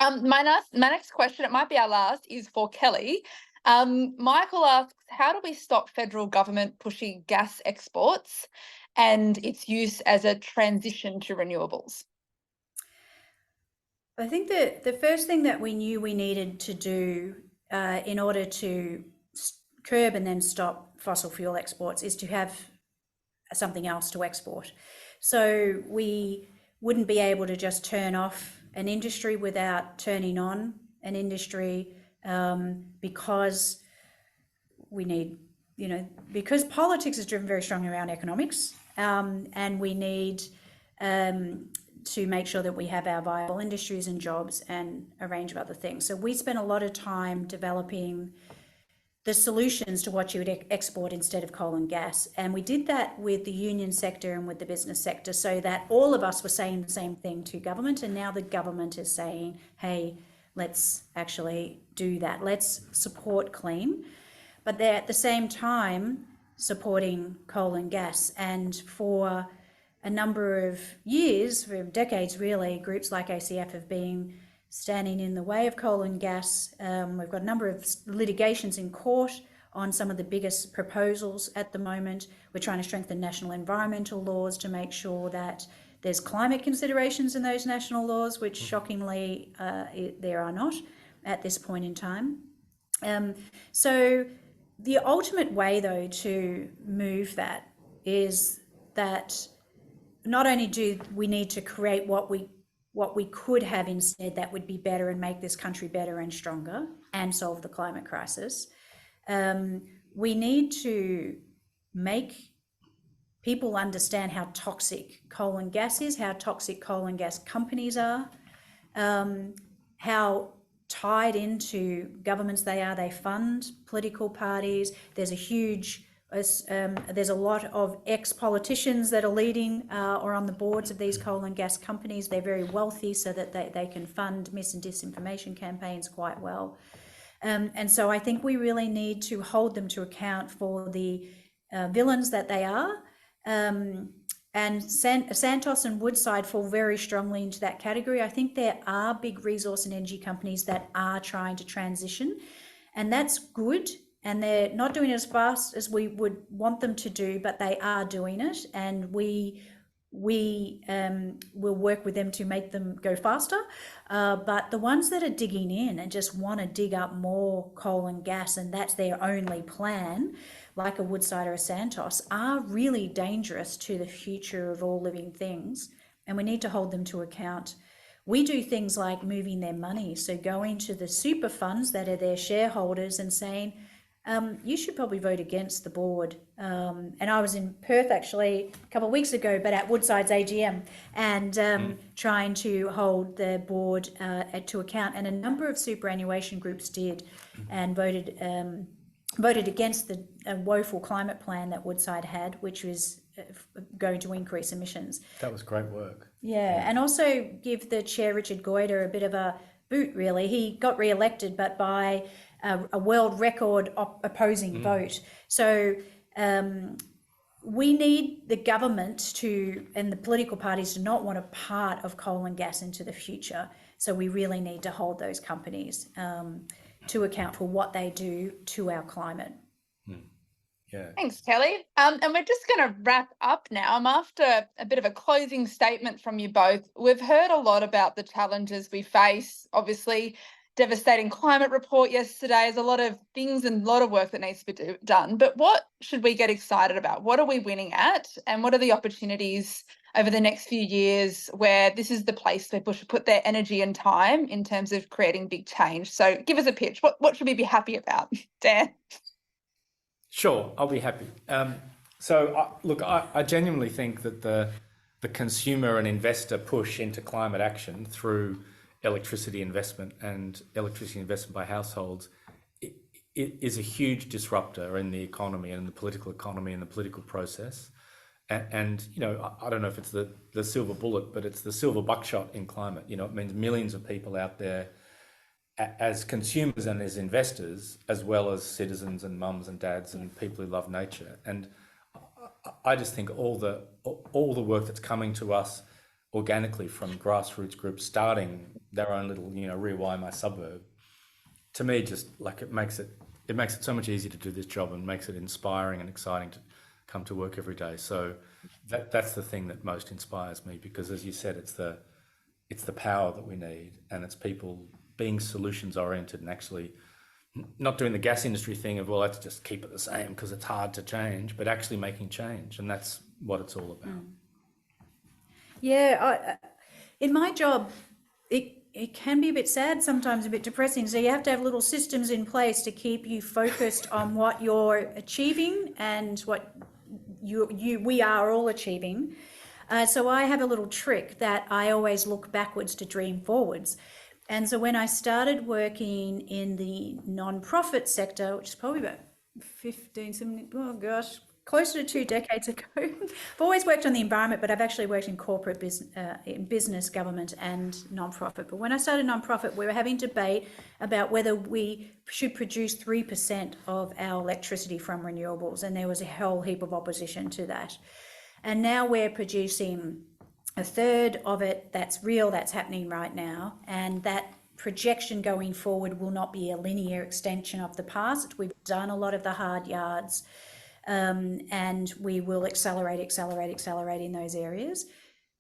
My next question, it might be our last, is for Kelly. Michael asks, how do we stop federal government pushing gas exports and its use as a transition to renewables? I think that the first thing that we knew we needed to do in order to curb and then stop fossil fuel exports is to have something else to export. So we wouldn't be able to just turn off an industry without turning on an industry, because we need, because politics is driven very strongly around economics, and we need to make sure that we have our viable industries and jobs and a range of other things. So we spent a lot of time developing the solutions to what you would export instead of coal and gas. And we did that with the union sector and with the business sector, so that all of us were saying the same thing to government. And now the government is saying, hey, let's actually do that. Let's support clean. But they're at the same time supporting coal and gas. And for a number of years, for decades really, groups like ACF have been standing in the way of coal and gas. We've got a number of litigations in court on some of the biggest proposals at the moment. We're trying to strengthen national environmental laws to make sure that there's climate considerations in those national laws, which shockingly there are not at this point in time. So the ultimate way though to move that is that not only do we need to create what we could have instead that would be better and make this country better and stronger and solve the climate crisis, we need to make people understand how toxic coal and gas is, how toxic coal and gas companies are, how tied into governments they are. They fund political parties. There's a lot of ex-politicians that are leading or on the boards of these coal and gas companies. They're very wealthy so that they can fund mis and disinformation campaigns quite well. And so I think we really need to hold them to account for the villains that they are. And Santos and Woodside fall very strongly into that category. I think there are big resource and energy companies that are trying to transition, and that's good. And they're not doing it as fast as we would want them to do, but they are doing it. And we will work with them to make them go faster. But the ones that are digging in and just want to dig up more coal and gas, and that's their only plan, like a Woodside or a Santos, are really dangerous to the future of all living things. And we need to hold them to account. We do things like moving their money. So going to the super funds that are their shareholders and saying, you should probably vote against the board. And I was in Perth actually a couple of weeks ago, but at Woodside's AGM, and trying to hold the board to account. And a number of superannuation groups did and voted against the woeful climate plan that Woodside had, which was going to increase emissions. That was great work. Yeah, and also give the chair, Richard Goyder, a bit of a boot, really. He got re-elected, but by a world record opposing vote. So we need the government and the political parties to not want a part of coal and gas into the future. So we really need to hold those companies to account for what they do to our climate. Yeah. Thanks, Kelly. And we're just going to wrap up now. I'm after a bit of a closing statement from you both. We've heard a lot about the challenges we face. Obviously, devastating climate report yesterday. There's a lot of things and a lot of work that needs to be done. But what should we get excited about? What are we winning at? And what are the opportunities over the next few years where this is the place people should put their energy and time in terms of creating big change. So give us a pitch. What should we be happy about, Dan? Sure, I'll be happy. Look, I genuinely think that the consumer and investor push into climate action through electricity investment and electricity investment by households it is a huge disruptor in the economy and the political economy and the political process. And you know, I don't know if it's the silver bullet, but it's the silver buckshot in climate. You know, it means millions of people out there as consumers and as investors, as well as citizens and mums and dads and people who love nature. And I just think all the work that's coming to us organically from grassroots groups starting their own little, you know, Rewire My Suburb, to me, just like it makes it so much easier to do this job and makes it inspiring and exciting to come to work every day. So that's the thing that most inspires me, because as you said, it's the power that we need, and it's people being solutions oriented and actually not doing the gas industry thing of, well, let's just keep it the same because it's hard to change, but actually making change. And that's what it's all about. Yeah, in my job, it can be a bit sad sometimes, a bit depressing. So you have to have little systems in place to keep you focused on what you're achieving and what we are all achieving. So I have a little trick that I always look backwards to dream forwards. And so when I started working in the non-profit sector, which is probably about closer to 2 decades ago, I've always worked on the environment, but I've actually worked in corporate business, government and non-profit. But when I started non-profit, we were having debate about whether we should produce 3% of our electricity from renewables. And there was a whole heap of opposition to that. And now we're producing a third of it. That's real, that's happening right now. And that projection going forward will not be a linear extension of the past. We've done a lot of the hard yards, and we will accelerate in those areas.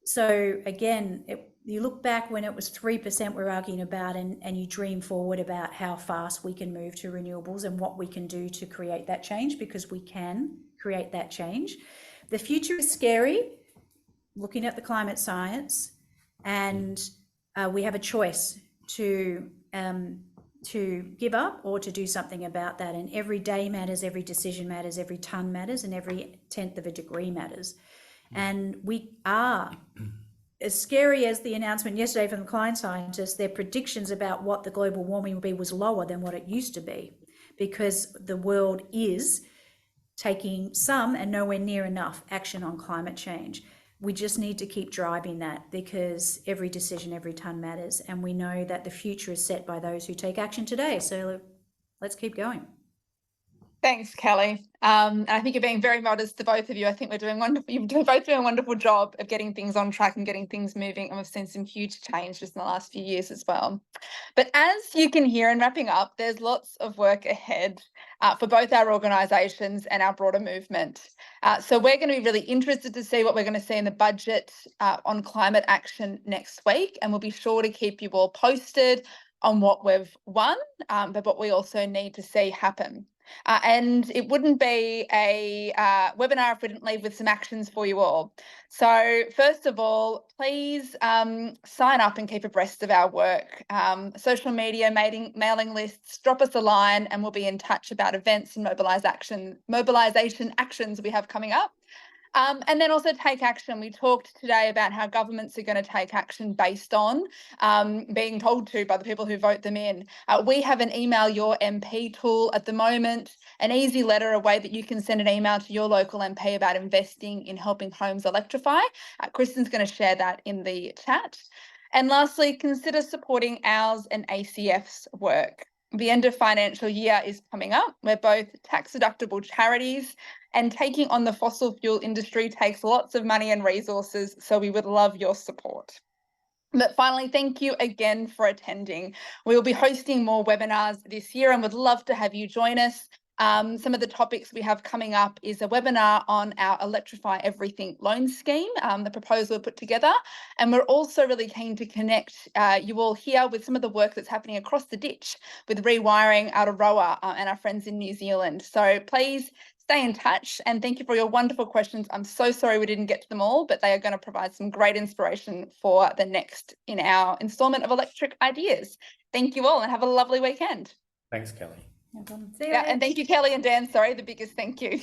So again, you look back when it was 3% we're arguing about, and you dream forward about how fast we can move to renewables and what we can do to create that change, because we can create that change. The future is scary, looking at the climate science, and we have a choice to give up or to do something about that. And every day matters, every decision matters, every ton matters, and every 1/10 of a degree matters. And we are, as scary as the announcement yesterday from the climate scientists, their predictions about what the global warming will be was lower than what it used to be, because the world is taking some and nowhere near enough action on climate change. We just need to keep driving that, because every decision, every ton matters. And we know that the future is set by those who take action today. So let's keep going. Thanks, Kelly. And I think you're being very modest to both of you. I think we're doing wonderful. You've both doing a wonderful job of getting things on track and getting things moving. And we've seen some huge change just in the last few years as well. But as you can hear in wrapping up, there's lots of work ahead for both our organisations and our broader movement. So we're going to be really interested to see what we're going to see in the budget on climate action next week. And we'll be sure to keep you all posted on what we've won, but what we also need to see happen. And it wouldn't be a webinar if we didn't leave with some actions for you all. So first of all, please sign up and keep abreast of our work. Social media, mailing lists, drop us a line and we'll be in touch about events and mobilisation actions we have coming up. And then also take action. We talked today about how governments are going to take action based on being told to by the people who vote them in. We have an email your MP tool at the moment, an easy letter, a way that you can send an email to your local MP about investing in helping homes electrify. Kristen's going to share that in the chat. And lastly, consider supporting ours and ACF's work. The end of financial year is coming up. We're both tax deductible charities, and taking on the fossil fuel industry takes lots of money and resources, so we would love your support. But finally, thank you again for attending. We will be hosting more webinars this year and would love to have you join us. Some of the topics we have coming up is a webinar on our Electrify Everything loan scheme, the proposal we put together. And we're also really keen to connect you all here with some of the work that's happening across the ditch with rewiring Aotearoa and our friends in New Zealand. So please stay in touch, and thank you for your wonderful questions. I'm so sorry we didn't get to them all, but they are going to provide some great inspiration for the next in our installment of Electric Ideas. Thank you all and have a lovely weekend. Thanks, Kelly. No problem. See you Yeah, later. and thank you, Kelly and Dan. Sorry, the biggest thank you.